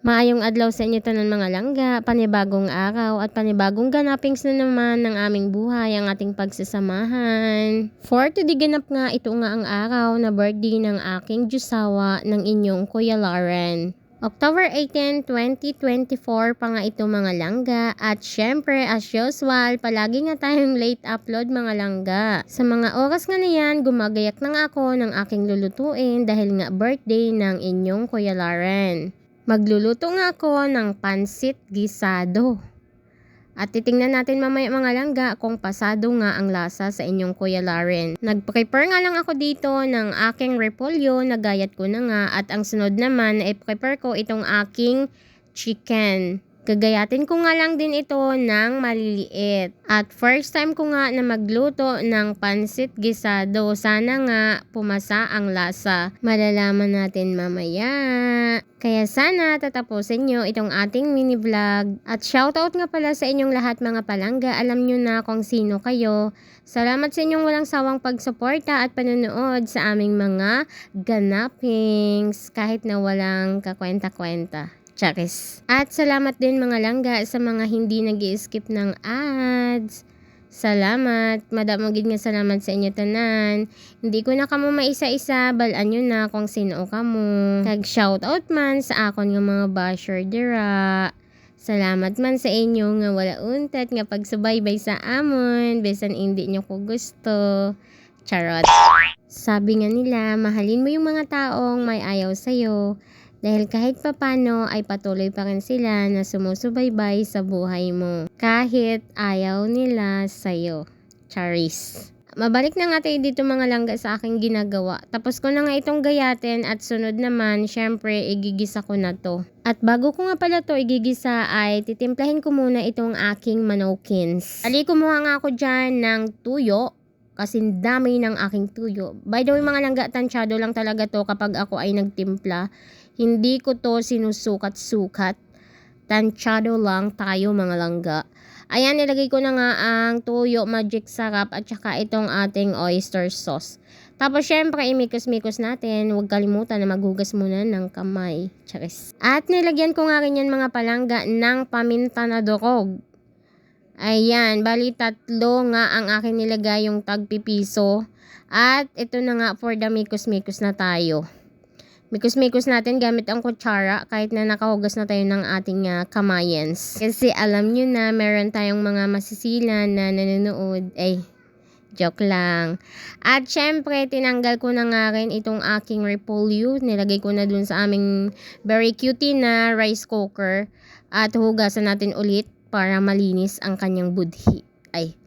Maayong adlaw sa inyo tanan mga langga, panibagong araw at panibagong ganapings na naman ng aming buhay ang ating pagsasamahan. For today ganap nga ito nga ang araw na birthday ng aking Diyosawa ng inyong Kuya Lauren. October 18, 2024 pa nga ito mga langga at syempre as usual palagi nga tayong late upload mga langga. Sa mga oras nga na yan gumagayak na nga ako ng aking lulutuin dahil nga birthday ng inyong Kuya Lauren. Magluluto nga ako ng pansit gisado. At titingnan natin mamaya mga langga kung pasado nga ang lasa sa inyong Kuya Lauren. Nag-prepare nga lang ako dito ng aking repolyo, nagayat ko na nga. At ang sunod naman ay prepare ko itong aking chicken. Gagayatin ko nga lang din ito ng maliliit. At first time ko nga na magluto ng pansit gisado. Sana nga pumasa ang lasa. Malalaman natin mamaya. Kaya sana tatapusin nyo itong ating mini vlog. At shoutout nga pala sa inyong lahat mga palangga. Alam nyo na kung sino kayo. Salamat sa inyong walang sawang pagsuporta at panonood sa aming mga ganapings. Kahit na walang kakwenta-kwenta. Charis. At salamat din mga langga sa mga hindi nag-i-skip ng ads. Salamat. Madamogid nga salamat sa inyo tanan. Hindi ko na kamo maisa-isa. Balaan nyo na kung sino kamo. Tag-shoutout man sa akon nga mga basher dira. Salamat man sa inyo nga wala untat nga pagsubaybay sa amon. Besan hindi nyo ko gusto. Charot. Sabi nga nila, mahalin mo yung mga taong may ayaw sa'yo. Dahil kahit papano ay patuloy pa rin sila na sumusubaybay sa buhay mo. Kahit ayaw nila sa'yo. Charis. Mabalik na nga tayo dito mga langga sa aking ginagawa. Tapos ko na nga itong gayatin at sunod naman, syempre, igigisa ko na to. At bago ko nga pala to igigisa ay titimplahin ko muna itong aking manokins. Ali, kumuha nga ako dyan ng tuyo. Kasi dami ng aking tuyo. By the way mga langga, tansyado lang talaga to kapag ako ay nagtimpla. Hindi ko to sinusukat-sukat. Tansyado lang tayo mga langga. Ayan, nilagay ko na nga ang tuyo, magic sarap at saka itong ating oyster sauce. Tapos syempre, imikos-mikos natin. Huwag kalimutan na maghugas muna ng kamay. Charis. At nilagyan ko nga rin yan mga palangga ng paminta na durog. Ayan, bali 3 nga ang aking nilagay yung tagpipiso. At ito na nga for the mikos-mikos na tayo. Mikos-mikos natin gamit ang kutsara kahit na nakahugas na tayo ng ating kamayens. Kasi alam nyo na meron tayong mga masisilan na nanonood. Ay, joke lang. At syempre, tinanggal ko na nga rin itong aking repolyo. Nilagay ko na dun sa aming very cutie na rice cooker. At hugasan natin ulit para malinis ang kanyang budhi. Ay,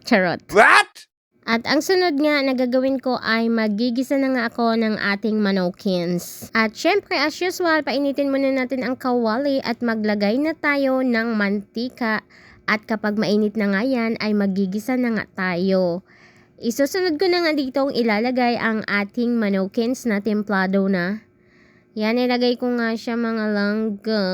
charot. What? At ang sunod nga na gagawin ko ay magigisa na nga ako ng ating manokins. At syempre as usual, painitin muna natin ang kawali at maglagay na tayo ng mantika. At kapag mainit na nga yan ay magigisa na nga tayo. Isusunod ko na nga ditong ilalagay ang ating manokins na templado na. Yan, ilagay ko nga siya mga langga.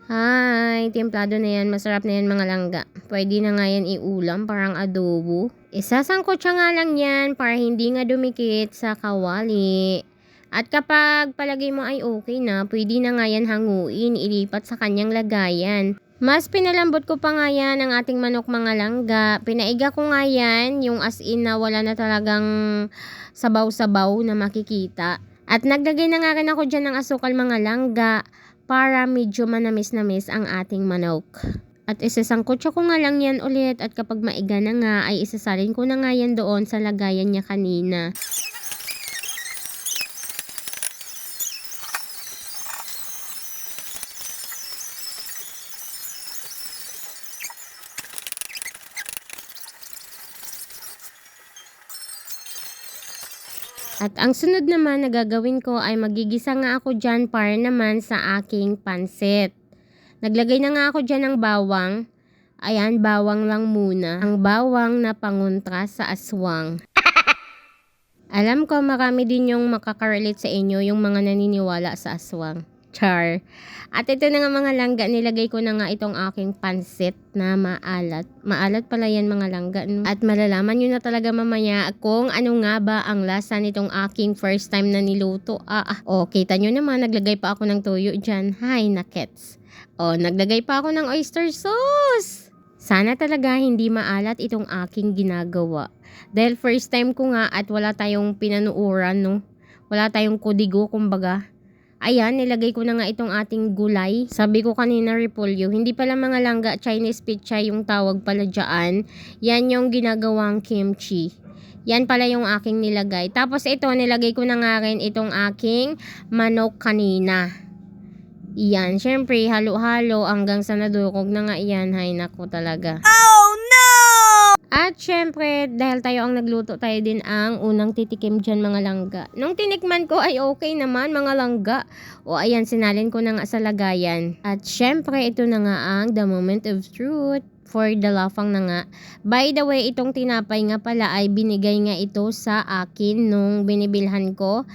Hi, templado na yan. Masarap na yan mga langga. Pwede na nga yan iulam, parang adobo. Isasangkot siya nga lang yan para hindi nga dumikit sa kawali. At kapag palagay mo ay okay na, pwede na nga yan hanguin, ilipat sa kanyang lagayan. Mas pinalambot ko pa nga yan ang ating manok mga langga. Pinaiga ko nga yan, yung as in na wala na talagang sabaw-sabaw na makikita. At naglagay na nga rin ako dyan ng asukal mga langga para medyo manamis-namis ang ating manok. At isasangkot ko nga lang yan ulit at kapag maiga na nga ay isasalin ko na nga yan doon sa lagayan niya kanina. At ang sunod naman na gagawin ko ay magigisa nga ako dyan para naman sa aking pansit. Naglagay na nga ako dyan ng bawang. Ayan, bawang lang muna. Ang bawang na pangontra sa aswang. Alam ko marami din yung makakarelate sa inyo yung mga naniniwala sa aswang. Char. At ito na nga mga langga, nilagay ko na nga itong aking pansit na maalat. Maalat pala yan mga langga. No? At malalaman nyo na talaga mamaya kung ano nga ba ang lasa nitong aking first time na niluto. Kita nyo naman, naglagay pa ako ng toyo dyan. Hay, nakets. Naglagay pa ako ng oyster sauce. Sana talaga hindi maalat itong aking ginagawa. Dahil first time ko nga at wala tayong pinanuuran, no? Wala tayong kodigo, kumbaga. Ayan, nilagay ko na nga itong ating gulay. Sabi ko kanina repolyo. Hindi pala mga langga, Chinese pichay yung tawag pala dyan. Yan yung ginagawang kimchi. Yan pala yung aking nilagay. Tapos ito, nilagay ko na nga rin itong aking manok kanina. Yan, syempre, halo-halo hanggang sa nadurog na nga yan. Hay, naku talaga. At syempre, dahil tayo ang nagluto, tayo din ang unang titikim dyan mga langga. Nung tinikman ko ay okay naman mga langga. Ayan, sinalin ko na nga sa lagayan. At syempre, ito na nga ang the moment of truth for the lafang na nga. By the way, itong tinapay nga pala ay binigay nga ito sa akin nung binibilhan ko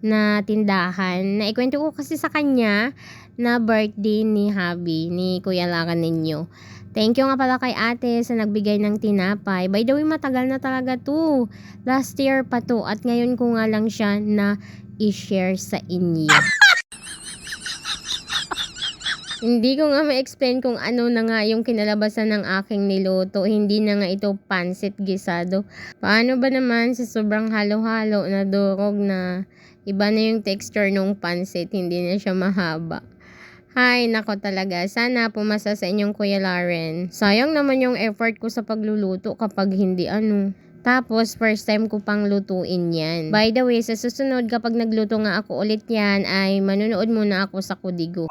na tindahan. Naikwento ko kasi sa kanya na birthday ni Habi, ni Kuya Lara ninyo. Thank you nga pala kay ate sa nagbigay ng tinapay. By the way, matagal na talaga to. Last year pa to. At ngayon ko nga lang siya na i-share sa inyo. Hindi ko nga ma-explain kung ano na nga yung kinalabasan ng aking niluto. Hindi na nga ito pansit gisado. Paano ba naman sa sobrang halo-halo na durog na iba na yung texture ng pansit. Hindi na siya mahaba. Hay, nako talaga. Sana pumasa sa inyong Kuya Lauren. Sayang naman yung effort ko sa pagluluto kapag hindi Tapos, first time ko pang lutuin yan. By the way, sa susunod kapag nagluto nga ako ulit yan, ay manunood muna ako sa Kodigo.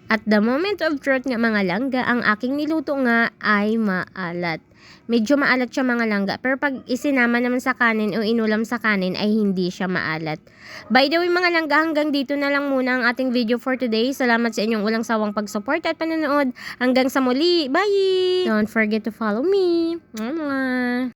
At the moment of truth nga mga langga, ang aking niluto nga ay maalat. Medyo maalat siya mga langga, pero pag isinama naman sa kanin o inulam sa kanin ay hindi siya maalat. By the way mga langga, hanggang dito na lang muna ang ating video for today. Salamat sa inyong walang sawang pag-support at panonood. Hanggang sa muli. Bye! Don't forget to follow me. Mwah!